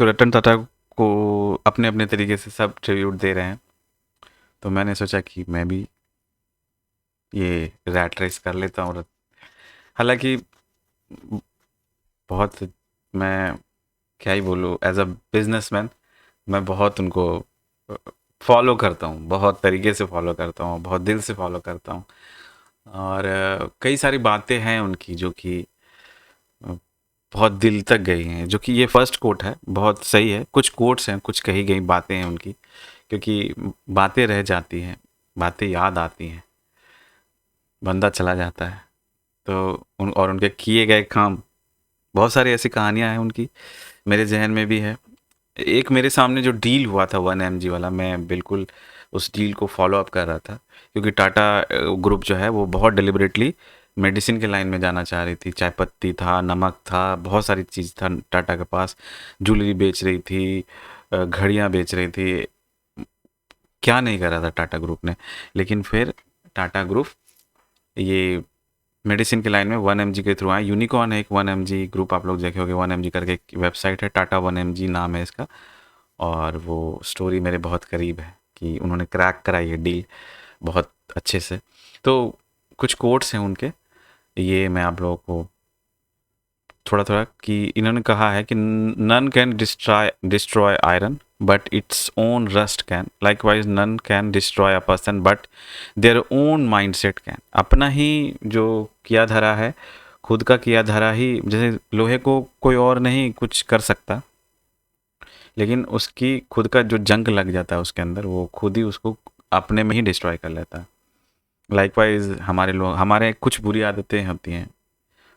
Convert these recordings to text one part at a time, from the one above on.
तो रतन टाटा को अपने अपने तरीके से सब ट्रिब्यूट दे रहे हैं, तो मैंने सोचा कि मैं भी ये रैट रेस कर लेता हूँ। हालांकि बहुत, मैं क्या ही बोलूँ, एज अ बिजनेसमैन मैं बहुत उनको फॉलो करता हूँ, बहुत तरीके से फॉलो करता हूँ, बहुत दिल से फॉलो करता हूँ। और कई सारी बातें हैं उनकी जो कि अ, बहुत दिल तक गई हैं, जो कि ये फर्स्ट कोट है, बहुत सही है। कुछ कोट्स हैं, कुछ कही गई बातें हैं उनकी, क्योंकि बातें रह जाती हैं, बातें याद आती हैं, बंदा चला जाता है। तो और उनके किए गए काम, बहुत सारी ऐसी कहानियां हैं उनकी, मेरे जहन में भी है। एक मेरे सामने जो डील हुआ था 1 mg वाला, मैं बिल्कुल उस डील को फॉलो अप कर रहा था, क्योंकि टाटा ग्रुप जो है वो बहुत डिलिबरेटली मेडिसिन के लाइन में जाना चाह रही थी। चाय पत्ती था, नमक था, बहुत सारी चीज़ था टाटा के पास। ज्वेलरी बेच रही थी, घड़ियाँ बेच रही थी, क्या नहीं करा था टाटा ग्रुप ने। लेकिन फिर टाटा ग्रुप ये मेडिसिन के लाइन में 1 mg के थ्रू आए। यूनिकॉर्न है एक 1 mg ग्रुप, आप लोग देखे होंगे, 1 mg करके एक वेबसाइट है, टाटा 1 mg नाम है इसका। और वो स्टोरी मेरे बहुत करीब है कि उन्होंने क्रैक कराई है डील बहुत अच्छे से। तो कुछ कोट्स हैं उनके, ये मैं आप लोगों को थोड़ा थोड़ा, कि इन्होंने कहा है कि none can destroy destroy iron but its own rust can, likewise none can destroy a person but their own mindset can. अपना ही जो किया धरा है, खुद का किया धरा ही, जैसे लोहे को कोई और नहीं कुछ कर सकता, लेकिन उसकी खुद का जो जंग लग जाता है उसके अंदर, वो खुद ही उसको अपने में ही डिस्ट्रॉय कर लेता है। लाइकवाइज हमारे लोग, हमारे कुछ बुरी आदतें होती हैं,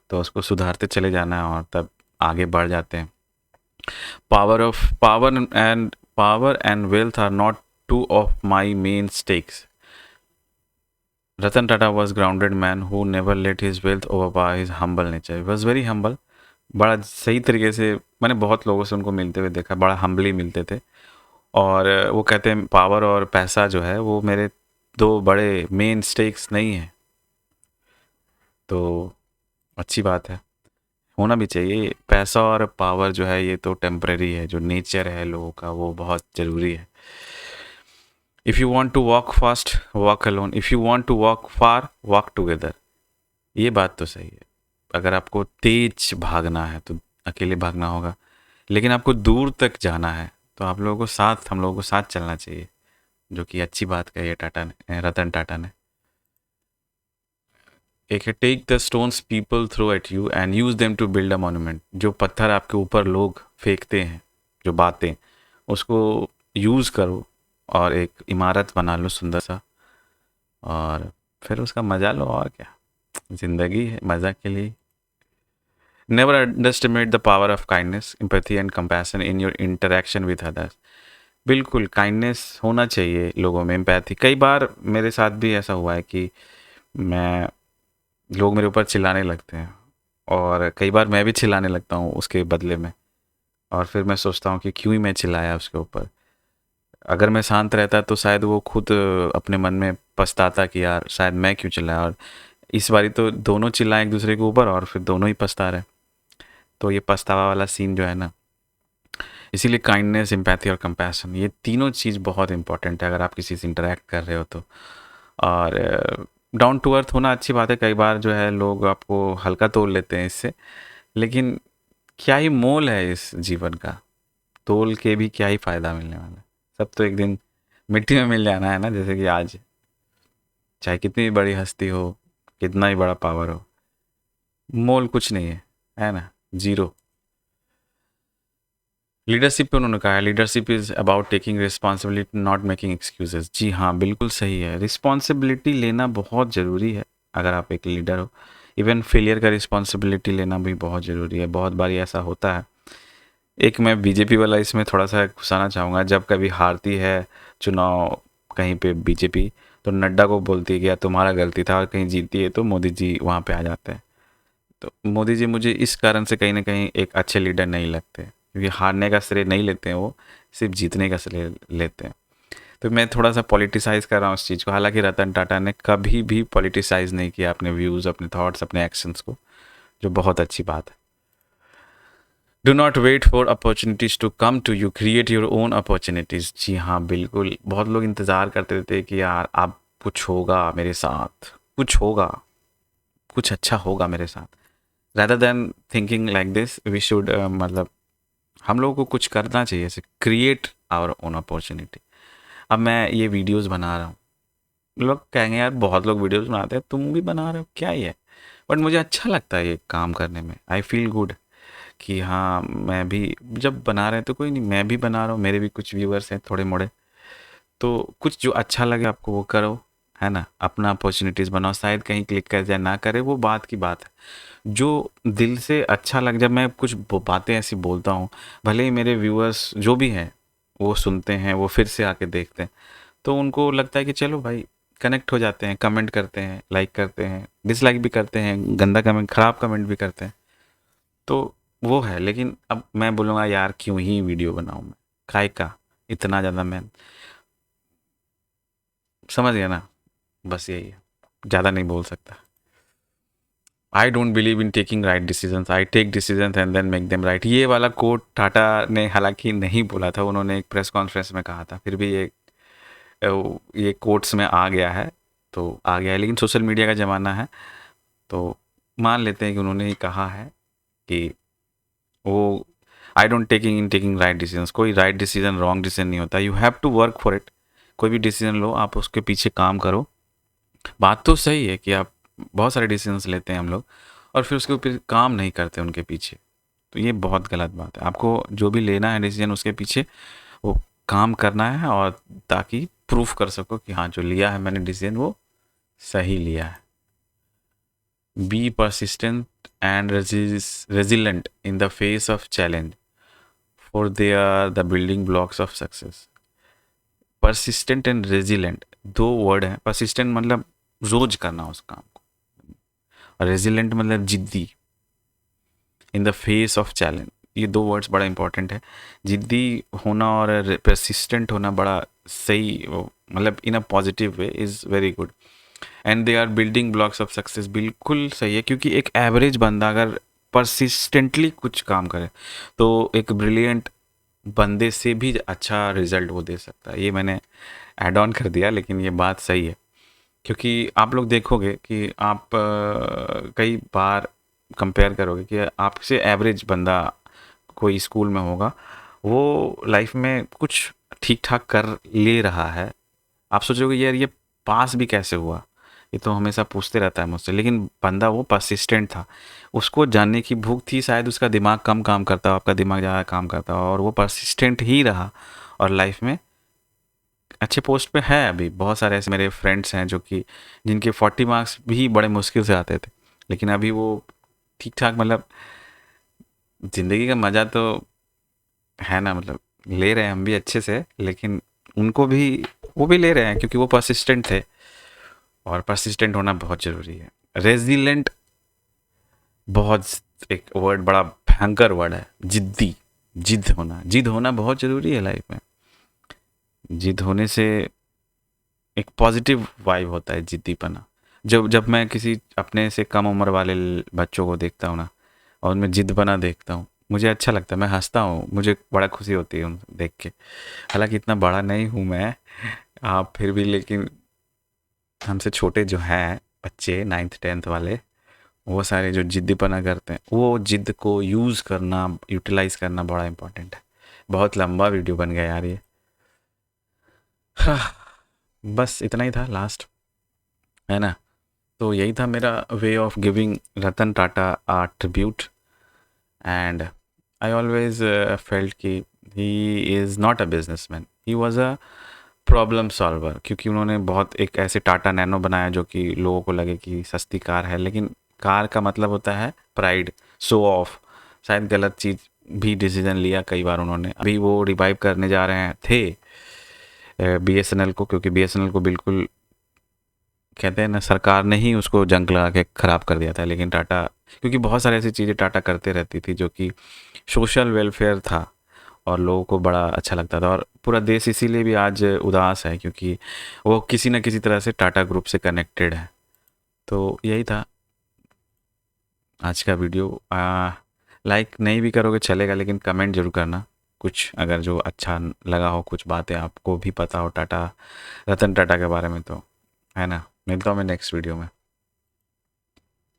तो उसको सुधारते चले जाना है और तब आगे बढ़ जाते हैं। Power and wealth are not two of my main stakes. Ratan Tata was grounded man who never let his wealth over his humble nature, was very humble. बड़ा सही तरीके से, मैंने बहुत लोगों से उनको मिलते हुए देखा, बड़ा हम्बली मिलते थे। और वो कहते हैं पावर और पैसा जो है वो मेरे दो बड़े मेन स्टेक्स नहीं है। तो अच्छी बात है, होना भी चाहिए। पैसा और पावर जो है ये तो टेम्परेरी है, जो नेचर है लोगों का वो बहुत ज़रूरी है। If you want to walk fast walk alone, if you want to walk far walk together. ये बात तो सही है, अगर आपको तेज भागना है तो अकेले भागना होगा, लेकिन आपको दूर तक जाना है तो आप लोगों को साथ, हम लोगों को साथ चलना चाहिए, जो कि अच्छी बात कही है टाटा ने, रतन टाटा ने। एक है take the stones people throw at you and use them to build a monument. जो पत्थर आपके ऊपर लोग फेंकते हैं, जो बातें, उसको यूज़ करो और एक इमारत बना लो सुंदर सा, और फिर उसका मज़ा लो। और क्या, ज़िंदगी है मज़ा के लिए। Never underestimate the power of kindness, empathy and compassion in your interaction with others. बिल्कुल काइंडनेस होना चाहिए लोगों में, एम्पैथी। कई बार मेरे साथ भी ऐसा हुआ है कि मैं, लोग मेरे ऊपर चिल्लाने लगते हैं, और कई बार मैं भी चिल्लाने लगता हूँ उसके बदले में, और फिर मैं सोचता हूँ कि क्यों ही मैं चिल्लाया उसके ऊपर। अगर मैं शांत रहता तो शायद वो खुद अपने मन में पछताता कि यार शायद मैं क्यों चिल्लाया, और इस बारी तो दोनों चिल्लाए एक दूसरे के ऊपर और फिर दोनों ही पछता रहे। तो ये पछतावा वाला सीन जो है ना, इसीलिए काइंडनेस, एम्पैथी और कंपैशन, ये तीनों चीज़ बहुत इंपॉर्टेंट है अगर आप किसी से इंटरेक्ट कर रहे हो तो। और डाउन टू अर्थ होना अच्छी बात है। कई बार जो है लोग आपको हल्का तोल लेते हैं इससे, लेकिन क्या ही मोल है इस जीवन का, तोल के भी क्या ही फ़ायदा मिलने वाला है। सब तो एक दिन मिट्टी में मिल जाना है ना, जैसे कि आज, चाहे कितनी भी बड़ी हस्ती हो, कितना ही बड़ा पावर हो, मोल कुछ नहीं है ना, ज़ीरो। लीडरशिप पे उन्होंने कहा है, leadership is about taking responsibility not making excuses. जी हाँ, बिल्कुल सही है, रिस्पॉन्सिबिलिटी लेना बहुत ज़रूरी है अगर आप एक लीडर हो। इवन फेलियर का रिस्पॉन्सिबिलिटी लेना भी बहुत ज़रूरी है। बहुत बार ऐसा होता है। एक मैं बीजेपी वाला इसमें थोड़ा सा घुसाना चाहूँगा, जब कभी हारती है चुनाव कहीं पे बीजेपी, तो नड्डा को बोलती है कि यार तुम्हारा गलती था, और कहीं जीतती है तो मोदी जी वहाँ पे आ जाते हैं। तो मोदी जी मुझे इस कारण से कहीं ना कहीं एक अच्छे लीडर नहीं लगते, क्योंकि हारने का श्रेय नहीं लेते हैं वो, सिर्फ जीतने का श्रेय लेते हैं। तो मैं थोड़ा सा पॉलिटिसाइज़ कर रहा हूँ इस चीज़ को, हालांकि रतन टाटा ने कभी भी पॉलिटिसाइज़ नहीं किया अपने व्यूज़, अपने थॉट्स, अपने एक्शंस को, जो बहुत अच्छी बात है। Do not wait for opportunities to come to you, create your own opportunities. जी हाँ, बिल्कुल। बहुत लोग इंतज़ार करते थे कि यार अब कुछ होगा मेरे साथ, कुछ होगा, कुछ अच्छा होगा मेरे साथ। rather than thinking like this we should मतलब हम लोगों को कुछ करना चाहिए, ऐसे क्रिएट आवर ओन अपॉर्चुनिटी। अब मैं ये वीडियोस बना रहा हूँ, लोग कहेंगे यार बहुत लोग वीडियोस बनाते हैं, तुम भी बना रहे हो, क्या ही है। बट मुझे अच्छा लगता है ये काम करने में, आई फील गुड कि हाँ मैं भी जब बना रहे हैं तो कोई नहीं, मैं भी बना रहा हूँ, मेरे भी कुछ व्यूअर्स हैं थोड़े मोड़े, तो कुछ जो अच्छा लगे आपको वो करो, है ना। अपना अपॉर्चुनिटीज़ बनाओ, शायद कहीं क्लिक कर जाए ना करे, वो बात की बात है। जो दिल से अच्छा लग, जब मैं कुछ बातें ऐसी बोलता हूँ, भले ही मेरे व्यूअर्स जो भी हैं वो सुनते हैं, वो फिर से आके देखते हैं, तो उनको लगता है कि चलो भाई कनेक्ट हो जाते हैं, कमेंट करते हैं, लाइक करते हैं, डिसलाइक भी करते हैं, गंदा कमेंट खराब कमेंट भी करते हैं, तो वो है। लेकिन अब मैं बोलूँगा यार क्यों ही वीडियो बनाऊँ मैं, काय का इतना ज़्यादा, मैं समझ गया ना, बस यही है, ज़्यादा नहीं बोल सकता। I don't believe in taking right decisions, I take decisions and then make them right. ये वाला कोट टाटा ने हालांकि नहीं बोला था, उन्होंने एक प्रेस कॉन्फ्रेंस में कहा था, फिर भी ये कोट्स में आ गया है, तो आ गया है। लेकिन सोशल मीडिया का ज़माना है, तो मान लेते हैं कि उन्होंने ही कहा है कि वो I don't taking right decisions. कोई राइट डिसीजन रॉन्ग डिसीजन नहीं होता, you have to work for it. कोई भी डिसीजन लो, आप उसके पीछे काम करो। बात तो सही है कि आप बहुत सारे डिसीजंस लेते हैं हम लोग, और फिर उसके ऊपर काम नहीं करते उनके पीछे, तो ये बहुत गलत बात है। आपको जो भी लेना है डिसीजन, उसके पीछे वो काम करना है, और ताकि प्रूफ कर सको कि हाँ जो लिया है मैंने डिसीजन वो सही लिया है। Be persistent and resilient in the face of challenge, for they are the building blocks of success. Persistent and resilient दो वर्ड हैं। परसिस्टेंट मतलब रोज करना उस काम को, और रेजिलेंट मतलब जिद्दी, इन द फेस ऑफ चैलेंज। ये दो वर्ड्स बड़ा इंपॉर्टेंट है। जिद्दी होना और परसिस्टेंट होना बड़ा सही, मतलब in a positive way is very good. And they are building blocks of success, बिल्कुल सही है, क्योंकि एक एवरेज बंदा अगर परसिस्टेंटली कुछ काम करे तो एक ब्रिलियंट बंदे से भी अच्छा रिजल्ट वो दे सकता है। ये मैंने ऐड ऑन कर दिया, लेकिन ये बात सही है, क्योंकि आप लोग देखोगे कि आप कई बार कंपेयर करोगे कि आपसे एवरेज बंदा कोई स्कूल में होगा, वो लाइफ में कुछ ठीक ठाक कर ले रहा है, आप सोचोगे यार ये पास भी कैसे हुआ, ये तो हमेशा पूछते रहता है मुझसे। लेकिन बंदा वो परसिस्टेंट था, उसको जानने की भूख थी, शायद उसका दिमाग कम काम करता हो, आपका दिमाग ज़्यादा काम करता हो, और वो परसिस्टेंट ही रहा, और लाइफ में अच्छे पोस्ट पे है। अभी बहुत सारे ऐसे मेरे फ्रेंड्स हैं जो कि जिनके 40 मार्क्स भी बड़े मुश्किल से आते थे, लेकिन अभी वो ठीक ठाक, मतलब ज़िंदगी का मज़ा तो है ना, मतलब ले रहे हैं हम भी अच्छे से, लेकिन उनको भी, वो भी ले रहे हैं क्योंकि वो परसिस्टेंट थे, और परसिस्टेंट होना बहुत ज़रूरी है। रेजिलेंट बहुत एक वर्ड, बड़ा भयंकर वर्ड है, जिद्दी, जिद होना बहुत ज़रूरी है लाइफ में। जिद होने से एक पॉजिटिव वाइब होता है, जिद्दीपना। जब जब मैं किसी अपने से कम उम्र वाले बच्चों को देखता हूँ ना, और उनमें जिद्दपना देखता हूँ, मुझे अच्छा लगता है, मैं हंसता हूँ, मुझे बड़ा खुशी होती है उन देख के। हालांकि इतना बड़ा नहीं हूँ मैं, आप फिर भी, लेकिन हमसे छोटे जो हैं बच्चे 9th 10th वाले, वो सारे जो जिद्दीपना करते हैं, वो जिद को यूज़ करना, यूटिलाइज करना बड़ा इंपॉर्टेंट है। बहुत लंबा वीडियो बन गया यार ये। हाँ, बस इतना ही था लास्ट, है ना। तो यही था मेरा way of giving Ratan Tata a tribute, and I always felt कि he is not a businessman, he was a problem solver. क्योंकि उन्होंने बहुत एक ऐसे टाटा नैनो बनाया जो कि लोगों को लगे कि सस्ती कार है, लेकिन कार का मतलब होता है प्राइड, शो ऑफ। शायद गलत चीज़ भी डिसीजन लिया कई बार उन्होंने। अभी वो रिवाइव करने जा रहे हैं थे बीएसएनएल को, क्योंकि बीएसएनएल को बिल्कुल कहते हैं ना, सरकार ने ही उसको जंग लगा के ख़राब कर दिया था। लेकिन टाटा, क्योंकि बहुत सारी ऐसी चीज़ें टाटा करते रहती थी जो कि सोशल वेलफेयर था, और लोगों को बड़ा अच्छा लगता था, और पूरा देश इसीलिए भी आज उदास है, क्योंकि वो किसी न किसी तरह से टाटा ग्रुप से कनेक्टेड है। तो यही था आज का वीडियो। लाइक नहीं भी करोगे चलेगा, लेकिन कमेंट जरूर करना कुछ, अगर जो अच्छा लगा हो, कुछ बातें आपको भी पता हो टाटा, रतन टाटा के बारे में, तो है ना। मिलता हूँ मैं नेक्स्ट वीडियो में।